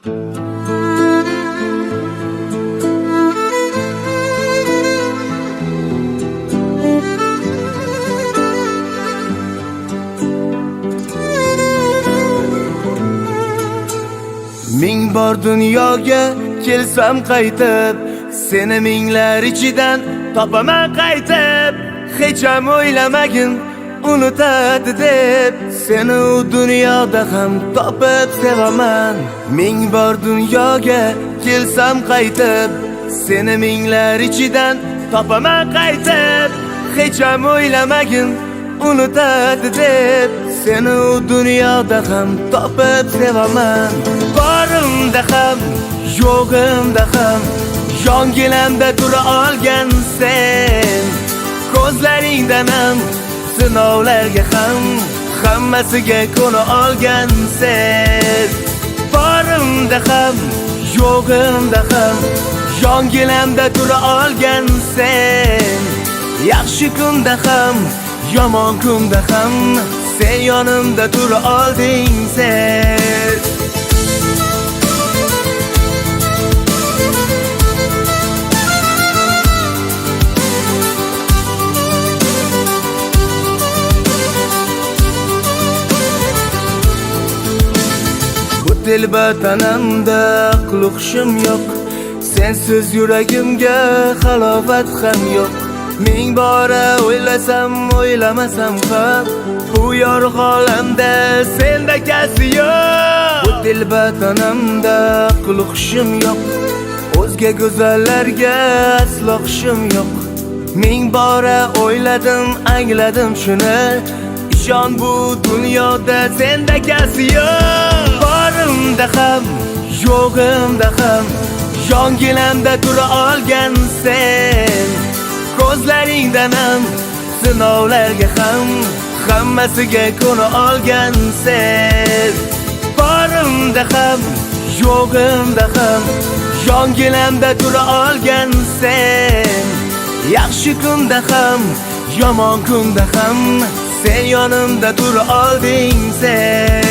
Ming bor dunyoga kelsam qaytib, seni minglar ichidan topaman qaytib. Hech ham o'ylamagin unutadi deb, seni u dunyoda ham topib sevaman. Ming bor dunyoga kelsam qaytib, seni minglar ichidan topaman qaytib. Hech ham o'ylamagin unutadi deb, seni u dunyoda ham topib sevaman. Borimda ham, yo'g'imda ham, yonginamda tura olgan sen. Ko'zlaringdan ham, sinovlarga ham, hammasiga ko'na olgan sen. Borimda ham, yo'g'imda ham, yonginamda tura olgan sen. Yaxshi kunda ham, yomon kunda ham, sen yonimda tura olding sen. Bu telba tanamda aql-hushim yo'q, sensiz yuragimga halovat ham yo'q. Ming bora o'ylasam, o'ylamasam ham, bu yorug' olamda senda kasi yo'q. Bu telba tanamda aql-hushim yo'q, o'zga go'zallarga aslo hushim yo'q. Ming bora o'yladim, angladim shuni, ishon bu dunyoda senda kasi yo'q. Borimda ham, yo'g'imda ham, yonginamda tura olgan sen. Ko'zlaringdan ham, sinovlarga ham, hammasiga ko'na olgan sen. Borimda ham, yo'g'imda ham, yonginamda tura olgan sen. Yaxshi kunda ham, yomon kunda ham, sen yonimda tura olding sen.